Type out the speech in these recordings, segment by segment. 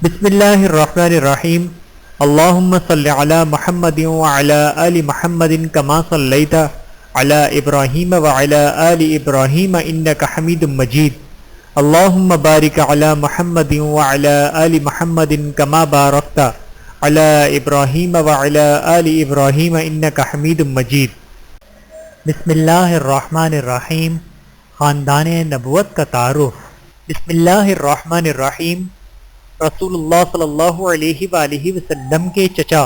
بسم اللہ الرحمن الرحیم اللہم صل علی محمد وعلی آل محمد کما صلیت علی ابراہیم وعلی آل ابراہیم انک حمید مجید اللہم بارک علی محمد وعلی آل محمد کما بارکت علی ابراہیم وعلی آل ابراہیم انک حمید مجید۔ بسم اللہ الرحمن الرحیم۔ خاندان نبوت کا تعارف۔ بسم اللہ الرحمن الرحیم۔ رسول اللہ صلی اللہ علیہ وآلہ وسلم کے چچا۔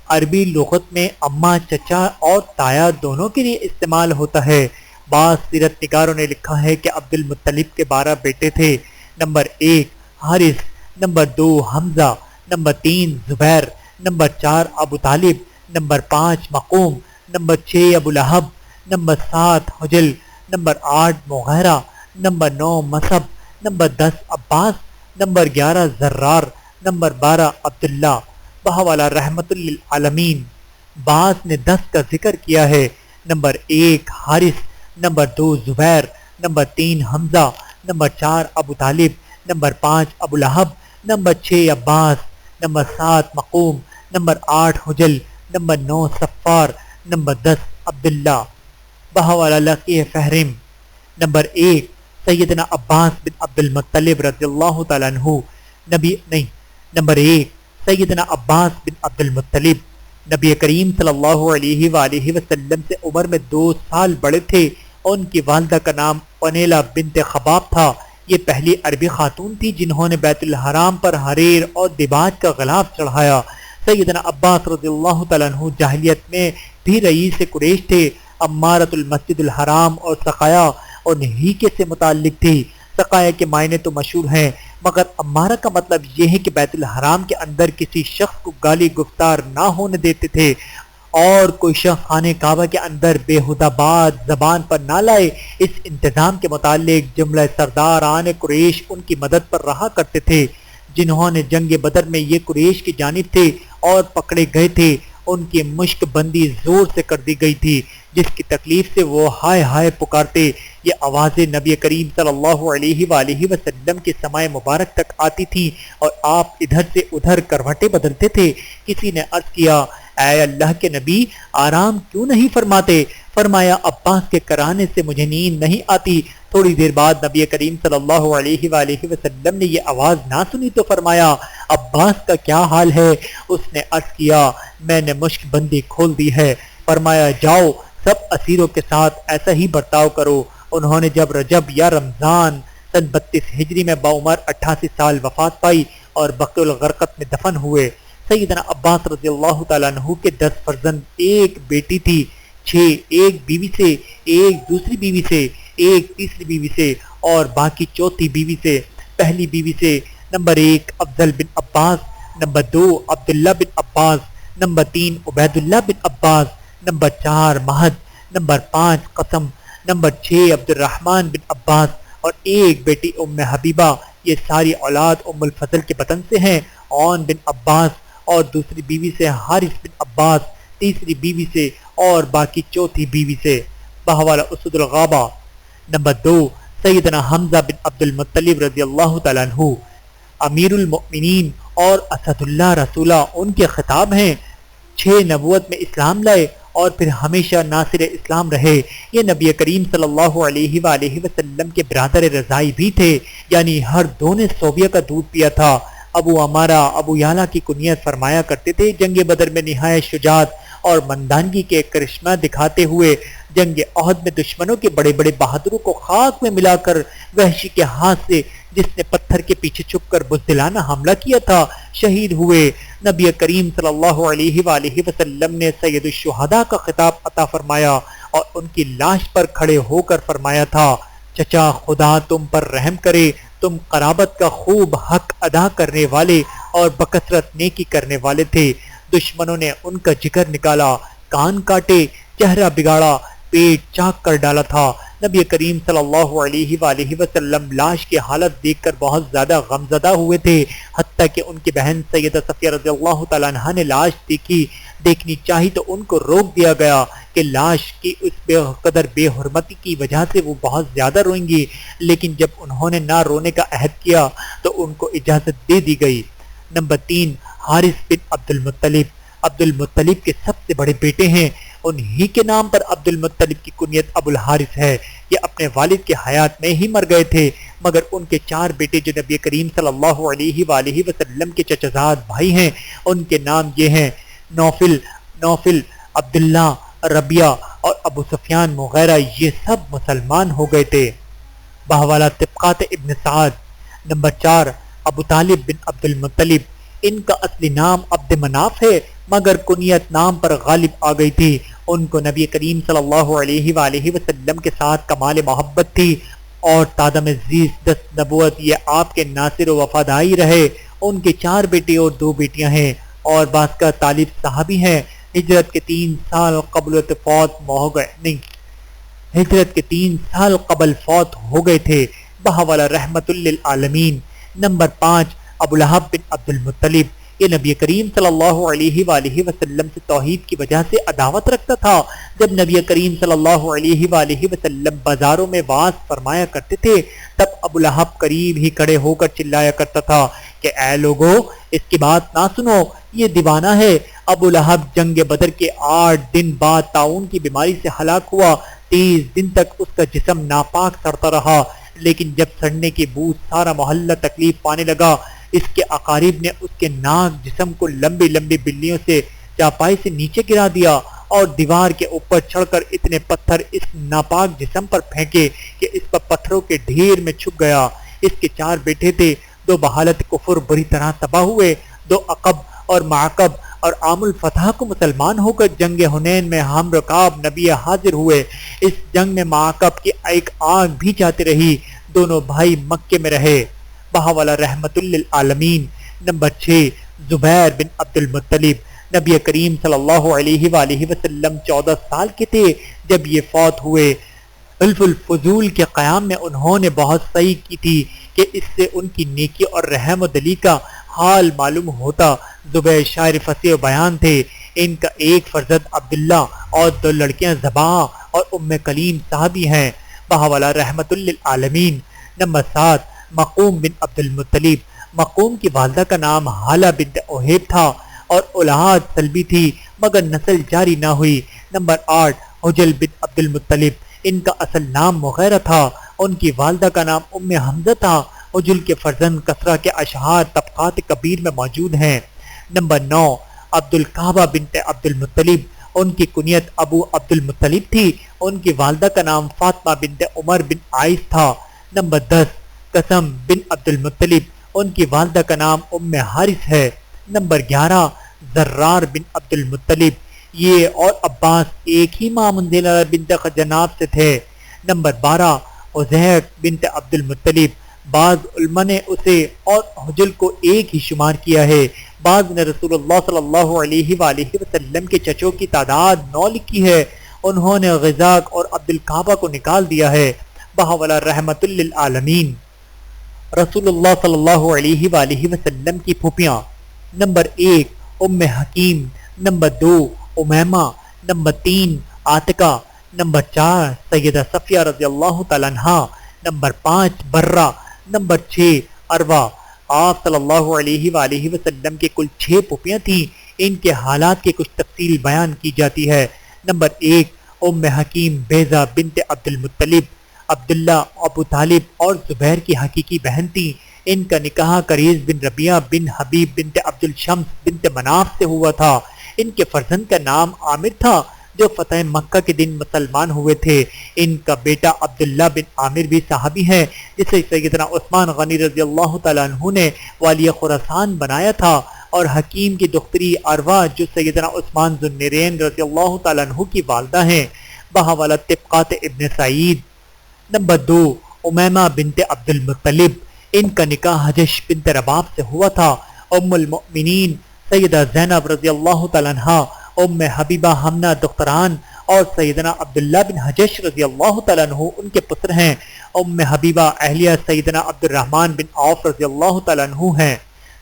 عربی لغت میں اماں چچا اور تایا دونوں کے لیے استعمال ہوتا ہے۔ بعض سیرت نگاروں نے لکھا ہے کہ عبد المطلب کے 12 بیٹے تھے۔ نمبر 1 حارث، نمبر 2 حمزہ، نمبر 3 زبیر، نمبر 4 ابو طالب، نمبر 5 مقوم، نمبر 6 ابو لہب، نمبر 7 حجل، نمبر 8 مغیرہ، نمبر 9 مصعب، نمبر 10 عباس، نمبر 11 زرار، نمبر 12 عبداللہ۔ بہوالا رحمت للعالمین۔ بعض نے 10 کا ذکر کیا ہے۔ نمبر 1 حارث، نمبر 2 زبیر، نمبر 3 حمزہ، نمبر 4 ابو طالب، نمبر 5 ابو لہب، نمبر 6 عباس، نمبر 7 مقوم، نمبر 8 حجل، نمبر 9 صفار، نمبر 10 عبداللہ۔ بہوالا لقی فہرم۔ نمبر 1 سیدنا عباس بن عبد المطلب رضی اللہ تعالیٰ عنہ نمبر 1 سیدنا عباس بن عبد المطلب نبی کریم صلی اللہ علیہ وآلہ وسلم سے عمر میں 2 سال بڑے تھے۔ ان کی والدہ کا نام قنیلہ بنت خباب تھا۔ یہ پہلی عربی خاتون تھی جنہوں نے بیت الحرام پر حریر اور دباج کا غلاف چڑھایا۔ سیدنا عباس رضی اللہ تعالیٰ عنہ جاہلیت میں بھی رئیس قریش تھے۔ امارۃ المسجد الحرام اور سقایا اور نہیکے سے متعلق تھی۔ سقایا کے معنی تو مشہور ہیں، مگر امارہ کا مطلب یہ ہے کہ بیت الحرام کے اندر کسی شخص کو گالی گفتار نہ ہونے دیتے تھے اور کوئی شخص خانہ کعبہ کے اندر بےہودہ بات زبان پر نہ لائے۔ اس انتظام کے متعلق جملہ سرداران قریش ان کی مدد پر رہا کرتے تھے۔ جنہوں نے جنگ بدر میں یہ قریش کی جانب تھے اور پکڑے گئے تھے، ان کی مشک بندی زور سے کر دی گئی تھی، جس کی تکلیف سے وہ ہائے ہائے پکارتے۔ یہ آوازیں نبی کریم صلی اللہ علیہ وآلہ وسلم کے سماع مبارک تک آتی تھیں اور آپ ادھر سے ادھر کروٹیں بدلتے تھے۔ کسی نے عرض کیا، اے اللہ کے نبی، آرام کیوں نہیں فرماتے؟ فرمایا، عباس کے کرانے سے مجھے نیند نہیں آتی۔ تھوڑی دیر بعد نبی کریم صلی اللہ علیہ وآلہ وسلم نے یہ آواز نہ سنی تو فرمایا، عباس کا کیا حال ہے؟ اس نے عرض کیا، میں نے مشک بندی کھول دی ہے۔ فرمایا، جاؤ سب اسیروں کے ساتھ ایسا ہی برتاؤ کرو۔ انہوں نے جب رجب یا رمضان سن 32 ہجری میں بعمر 88 سال وفات پائی اور بقیع الغرقد میں دفن ہوئے۔ سیدنا عباس رضی اللہ تعالیٰ عنہ کے 10 فرزند، ایک بیٹی تھی، 6 ایک بیوی سے، ایک دوسری بیوی سے، ایک تیسری بیوی سے اور باقی چوتھی بیوی سے۔ پہلی بیوی سے نمبر 1 افضل بن عباس، نمبر 2 عبداللہ بن عباس، نمبر 3 عبیداللہ بن عباس، نمبر 4 مہد، نمبر 5 قسم، نمبر 6 عبد الرحمن بن عباس اور ایک بیٹی ام حبیبہ۔ یہ ساری اولاد ام الفضل کے بطن سے ہیں، عون بن عباس، اور دوسری بیوی سے حارث بن عباس، تیسری بیوی سے اور باقی چوتھی بیوی سے۔ بحوالہ اسد الغابہ۔ نمبر 2 سیدنا حمزہ بن عبد المطلب رضی اللہ تعالیٰ عنہ، امیر المؤمنین اور اسد اللہ رسولہ ان کے خطاب ہیں۔ 6 نبوت میں اسلام لائے اور پھر ہمیشہ ناصر اسلام رہے۔ یہ نبی کریم صلی اللہ علیہ وآلہ وسلم کے برادر رضائی بھی تھے، یعنی ہر دو نے صوبیہ کا دودھ پیا تھا۔ ابو عمارہ ابو یعلا کی کنیت فرمایا کرتے تھے، جنگ بدر میں نہایت شجاعت اور مندانگی کے کرشمہ دکھاتے ہوئے جنگ احد میں دشمنوں کے بڑے بڑے بہادروں کو خاک میں ملا کر وحشی کے ہاتھ سے، جس نے پتھر کے پیچھے چھپ کر بزدلانہ حملہ کیا تھا، شہید ہوئے۔ نبی کریم صلی اللہ علیہ وآلہ وسلم نے سید الشہداء کا خطاب عطا فرمایا اور ان کی لاش پر کھڑے ہو کر فرمایا تھا، چچا خدا تم پر رحم کرے، تم قرابت کا خوب حق ادا کرنے والے اور بکثرت نیکی کرنے والے تھے۔ دشمنوں نے ان کا جگر نکالا، کان کاٹے، چہرہ بگاڑا، پیٹ چاک کر ڈالا تھا۔ نبی کریم صلی اللہ علیہ وآلہ وسلم لاش کی حالت دیکھ کر بہت زیادہ غمزدہ ہوئے تھے، حتیٰ حتیٰ کہ ان کی بہن سیدہ صفیہ رضی اللہ تعالیٰ عنہ نے لاش دیکھنی چاہی تو ان کو روک دیا گیا کہ لاش کی اس بے قدر بے حرمتی کی وجہ سے وہ بہت زیادہ روئیں گی، لیکن جب انہوں نے نہ رونے کا عہد کیا تو ان کو اجازت دے دی گئی۔ نمبر 3، حارث بن عبد المطلب کے سب سے بڑے بیٹے ہیں، انہی کے نام پر عبد المطلب کی کنیت ابو الحارث ہے۔ یہ اپنے والد کے حیات میں ہی مر گئے تھے، مگر ان کے 4 بیٹے جو نبی کریم صلی اللہ علیہ وآلہ وسلم کے چچزاد بھائی ہیں، ان کے نام یہ ہیں نوفل، عبداللہ، ربیہ اور ابو سفیان مغیرہ، یہ سب مسلمان ہو گئے تھے۔ بحوالہ طبقات ابن سعد۔ نمبر 4، ابو طالب بن عبد المطلب، ان کا اصلی نام عبد مناف ہے مگر کنیت نام پر غالب آ گئی تھی۔ ان کو نبی کریم صلی اللہ علیہ وآلہ وسلم کے ساتھ کمال محبت تھی اور تادم دست نبوت یہ آپ کے ناصر و وفاداری رہے۔ ان کے 4 بیٹے اور 2 بیٹیاں ہیں اور بعض کا طالب صحابی ہیں۔ ہجرت کے 3 سال قبل فوت ہو گئے تھے۔ بحوالہ رحمت للعالمین۔ نمبر 5، ابو لہب بن عبد المطلب، یہ نبی کریم صلی اللہ علیہ وآلہ وسلم سے توحید کی وجہ سے عداوت رکھتا تھا۔ جب نبی کریم صلی اللہ علیہ وآلہ وسلم بازاروں میں واعظ فرمایا کرتے تھے تب ابو لہب قریب ہی کھڑے ہو کر چلایا کرتا تھا کہ اے لوگو، اس کی بات نہ سنو، یہ دیوانہ ہے۔ ابو لہب جنگ بدر کے 8 دن بعد طاعون کی بیماری سے ہلاک ہوا۔ 30 دن تک اس کا جسم ناپاک سڑتا رہا، لیکن جب سڑنے کی بو سارا محلہ تکلیف پانے لگا، اس کے اقارب نے اس کے ناک جسم کو لمبی لمبی بلیوں سے چاپائی سے نیچے گرا دیا اور دیوار کے اوپر چڑھ کر اتنے پتھر اس ناپاک جسم پر پھینکے کہ اس پر پتھروں کے ڈھیر میں چھپ گیا۔ اس کے 4 بیٹے تھے، 2 بحالت کفر بری طرح تباہ ہوئے، 2 عقب اور معقب اور عام الفتح کو مسلمان ہو کر جنگ حنین میں ہم رکاب نبی حاضر ہوئے۔ اس جنگ میں معقب کی ایک آنکھ بھی جاتی رہی، دونوں بھائی مکے میں رہے۔ بحوالہ رحمت للعالمین۔ نمبر 6، زبیر بن عبد المطلب، نبی کریم صلی اللہ علیہ وآلہ وسلم 14 سال کے تھے جب یہ فوت ہوئے۔ حلف الفضول کے قیام میں انہوں نے بہت صحیح کی تھی کہ اس سے ان کی نیکی اور رحم و دلی کا حال معلوم ہوتا۔ زبیر شاعر فصیح و بیان تھے۔ ان کا ایک فرزند عبداللہ اور 2 لڑکیاں زباں اور ام کلیم صحابی ہیں۔ بحوالہ رحمت للعالمین۔ نمبر 7، مقوم بن عبد المطلب، مقوم کی والدہ کا نام حالہ بنت اوہیب تھا اور اولاد سلبی تھی مگر نسل جاری نہ ہوئی۔ نمبر 8، حجل بن عبد المطلب، ان کا اصل نام مغیرہ تھا، ان کی والدہ کا نام ام حمزہ تھا۔ حجل کے فرزند کثرہ کے اشعار طبقات کبیر میں موجود ہیں۔ نمبر 9، عبد الکعبہ بنت عبد المطلب، ان کی کنیت ابو عبد المطلب تھی، ان کی والدہ کا نام فاطمہ بنت عمر بن عائص تھا۔ نمبر 10، قسم بن عبد المطلب، ان کی والدہ کا نام ام حارث ہے۔ نمبر 11، زرار بن عبد المطلب، یہ اور عباس ایک ہی ماں منزلہ بنت جناب سے تھے۔ نمبر 12، عزیق بنت عبد المطلب، بعض علماء نے اسے اور حجل کو ایک ہی شمار کیا ہے، بعض نے رسول اللہ صلی اللہ علیہ وآلہ وسلم کے چچوں کی تعداد 9 لکھی ہے، انہوں نے غزاق اور عبد الکعبہ کو نکال دیا ہے۔ بحوالہ رحمت للعالمین۔ رسول اللہ صلی اللہ علیہ وآلہ وسلم کی پھوپھیاں۔ نمبر 1، ام حکیم، number 2، Umaima, number 3، Atiqa, number 4، سیدہ صفیہ رضی اللہ تعالیٰ عنہ، نمبر 5، برہ، نمبر 6، عروہ۔ آپ صلی اللہ علیہ وآلہ وسلم کے کل 6 پھوپھیاں تھیں، ان کے حالات کی کچھ تفصیل بیان کی جاتی ہے۔ نمبر 1، ام حکیم بیضہ بنت عبد المطلب، عبداللہ، ابو طالب اور زبیر کی حقیقی بہن تھی۔ ان کا نکاح قریظ بن ربیعہ بن حبیب بنت عبد الشمس بنت مناف سے ہوا تھا۔ ان کے فرزند کا نام عامر تھا جو فتح مکہ کے دن مسلمان ہوئے تھے۔ ان کا بیٹا عبداللہ بن عامر بھی صحابی ہے جسے سیدنا عثمان غنی رضی اللہ تعالیٰ عنہ نے والی خراسان بنایا تھا، اور حکیم کی دختری عروہ جو سیدنا عثمان ذو النورین رضی اللہ تعالیٰ عنہ کی والدہ ہیں۔ بحوالہ طبقات ابن سعید۔ نمبر 2، امیمہ بنت عبد المطلب، ان کا نکاح حجش بنت رباب سے ہوا تھا۔ ام المؤمنین سیدہ زینب رضی اللہ تعالیٰ عنہ، ام حبیبہ حمنہ دختران اور سیدنا عبداللہ بن حجش رضی اللہ تعالیٰ عنہ ان کے پتر ہیں۔ ام حبیبہ اہلیہ سیدنا عبد الرحمن بن عوف رضی اللہ تعالیٰ عنہ ہیں۔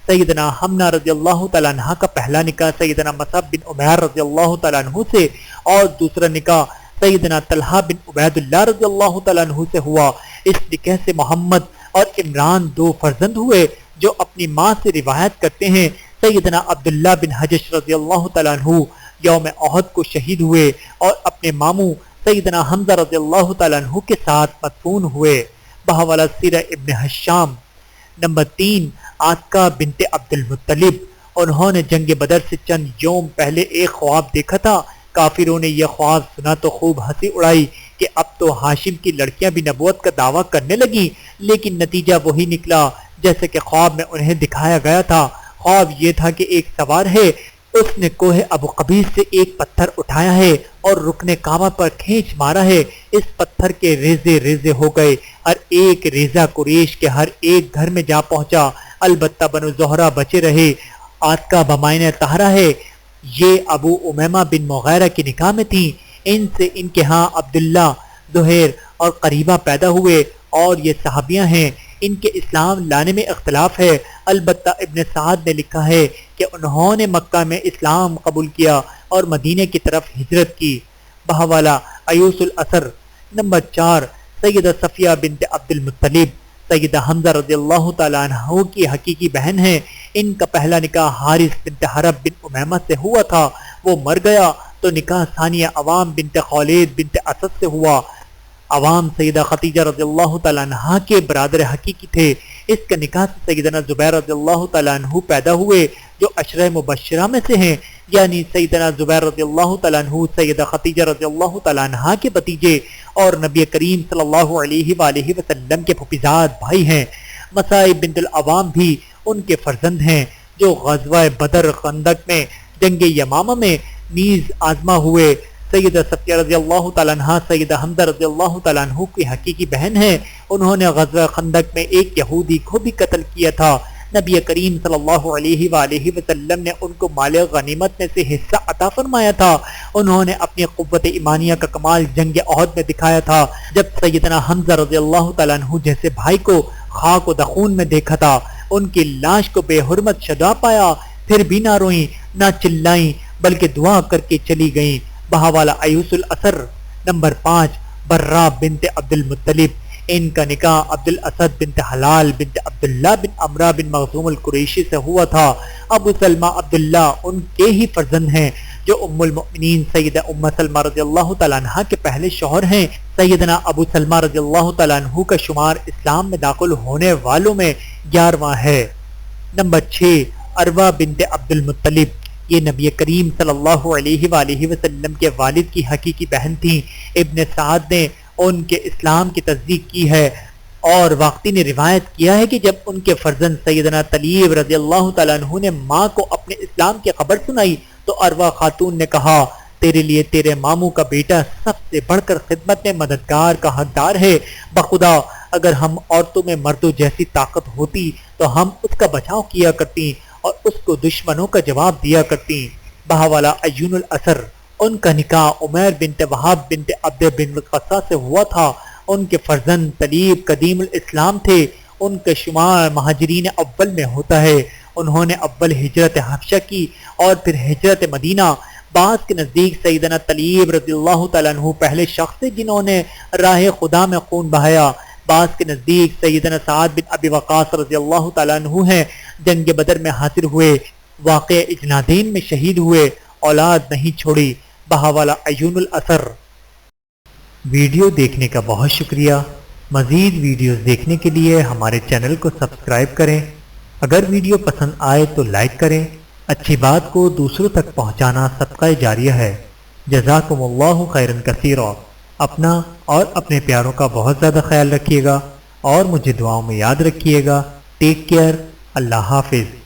سیدنا حمنا رضی اللہ تعالیٰ عنہ کا پہلا نکاح سیدنا مصعب بن عمیر رضی اللہ تعالیٰ عنہ سے اور دوسرا نکاح سیدنا طلحہ بن عبید اللہ رضی اللہ تعالیٰ عنہ سے ہوا۔ اس نکاح سے محمد اور عمران دو فرزند ہوئے جو اپنی ماں سے روایت کرتے ہیں۔ سیدنا عبداللہ بن حجش رضی اللہ تعالیٰ عنہ یوم احد کو شہید ہوئے اور اپنے ماموں سیدنا حمزہ رضی اللہ تعالیٰ عنہ کے ساتھ مدفون ہوئے۔ بحوالہ سیرہ ابن حشام۔ نمبر 3، عاتکہ بنت عبد المطلب۔ انہوں نے جنگ بدر سے چند یوم پہلے ایک خواب دیکھا تھا۔ کافروں نے یہ خواب سنا تو خوب ہنسی اڑائی کہ اب تو ہاشم کی لڑکیاں بھی نبوت کا دعویٰ کرنے لگیں، لیکن نتیجہ وہی نکلا جیسے کہ خواب میں انہیں دکھایا گیا تھا۔ خواب یہ تھا کہ ایک سوار ہے، اس نے کوہ ابو قبیس سے ایک پتھر اٹھایا ہے اور رکن کعبہ پر کھینچ مارا ہے۔ اس پتھر کے ریزے ریزے ہو گئے، ہر ایک ریزہ قریش کے ہر ایک گھر میں جا پہنچا، البتہ بنو زہرہ بچے رہے۔ عاتکہ بمائن طاہرہ ہے، یہ ابو امیمہ بن مغیرہ کی نکاح میں تھیں۔ ان سے ان کے ہاں عبداللہ، زہیر اور قریبہ پیدا ہوئے اور یہ صحابیاں ہیں۔ ان کے اسلام لانے میں اختلاف ہے، البتہ ابن سعد نے لکھا ہے کہ انہوں نے مکہ میں اسلام قبول کیا اور مدینہ کی طرف ہجرت کی۔ بحوالہ ایوس الاسر۔ نمبر 4، سیدہ صفیہ بنت عبد المطلب۔ سیدہ حمزہ رضی اللہ تعالیٰ عنہ کی حقیقی بہن ہیں۔ ان کا پہلا نکاح حارث بنت حرب بن امیمہ سے ہوا تھا، وہ مر گیا تو نکاح ثانیہ عوام بنت خولید بنت اسد سے ہوا۔ عوام سیدہ خدیجہ رضی اللہ تعالیٰ عنہ کے برادر حقیقی تھے۔ اس کا نکاح سے سیدنا زبیر رضی اللہ تعالیٰ عنہ پیدا ہوئے جو عشرہ مبشرہ میں سے ہیں، یعنی سیدنا زبیر رضی اللہ تعالیٰ عنہ سیدہ خدیجہ رضی اللہ تعالیٰ عنہ کے بھتیجے اور نبی کریم صلی اللہ علیہ وآلہ وسلم کے پھوپھیزاد بھائی ہیں۔ مصائب بنت العوام بھی ان کے فرزند ہیں جو غزوہ بدر، خندق میں، جنگ یمامہ میں نیز آزما ہوئے۔ سیدہ صفیہ رضی اللہ تعالیٰ عنہ سیدہ حمزہ رضی اللہ تعالیٰ عنہ کی حقیقی بہن ہے۔ انہوں نے غزوہ خندق میں ایک یہودی کو بھی قتل کیا تھا۔ نبی کریم صلی اللہ علیہ وآلہ وسلم نے ان کو مال غنیمت میں سے حصہ عطا فرمایا تھا۔ انہوں نے اپنی قوت ایمانیہ کا کمال جنگ احد میں دکھایا تھا جب سیدنا حمزہ رضی اللہ تعالیٰ عنہ جیسے بھائی کو خاک و دخون میں دیکھا تھا۔ ان کی لاش کو بے حرمت شدا پایا، پھر بھی نہ روئیں نہ چلائیں بلکہ دعا کر کے چلی گئیں۔ بحوالہ ایوس الاسر۔ نمبر 5، برہ بنت عبد المطلب۔ ان کا نکاح عبد الاسد بنت حلال بنت عبداللہ بن عمرہ بن مخزوم القریشی سے ہوا تھا۔ ابو سلمہ عبداللہ ان کے ہی فرزند ہیں جو ام المؤمنین سیدہ ام سلمہ رضی اللہ تعالیٰ عنہ کے پہلے شوہر ہیں۔ سیدنا ابو سلمہ رضی اللہ تعالیٰ عنہ کا شمار اسلام میں داخل ہونے والوں میں 11واں ہے۔ نمبر 6، عروہ بنت عبد المطلب۔ یہ نبی کریم صلی اللہ علیہ وآلہ وسلم کے والد کی حقیقی بہن تھیں۔ ابن سعد نے ان کے اسلام کی تصدیق کی ہے اور واقعی نے روایت کیا ہے کہ جب ان کے فرزند سیدنا طلیب رضی اللہ تعالیٰ عنہ نے ماں کو اپنے اسلام کی خبر سنائی تو عروہ خاتون نے کہا، تیرے لیے تیرے ماموں کا بیٹا سب سے بڑھ کر خدمت میں مددگار کا حقدار ہے۔ بخدا اگر ہم عورتوں میں مردوں جیسی طاقت ہوتی تو ہم اس کا بچاؤ کیا کرتی اور اس کو دشمنوں کا جواب دیا کرتی۔ بحوالہ عیون الاسر۔ ان کا نکاح عمیر بنت وہاب بنت عبد بن القصہ سے ہوا تھا۔ ان کے فرزند طلیب قدیم الاسلام تھے۔ ان کا شمار مہاجرین اول میں ہوتا ہے۔ انہوں نے اول ہجرت حبشہ کی اور پھر ہجرت مدینہ۔ بعض کے نزدیک سیدنا طلیب رضی اللہ تعالیٰ عنہ پہلے شخص تھے جنہوں نے راہ خدا میں خون بہایا۔ بعض کے نزدیک سیدنا سعد بن ابی وقاص رضی اللہ تعالیٰ عنہ ہیں، جنگ بدر میں حاضر ہوئے، واقع اجنادین میں شہید ہوئے، اولاد نہیں چھوڑی۔ بحوالہ عیون الاسر۔ ویڈیو دیکھنے کا بہت شکریہ۔ مزید ویڈیوز دیکھنے کے لیے ہمارے چینل کو سبسکرائب کریں۔ اگر ویڈیو پسند آئے تو لائک کریں۔ اچھی بات کو دوسروں تک پہنچانا صدقہ جاریہ ہے۔ جزاکم اللہ خیرا کثیرا۔ اپنا اور اپنے پیاروں کا بہت زیادہ خیال رکھیے گا اور مجھے دعاؤں میں یاد رکھیے گا۔ Take care. اللہ حافظ۔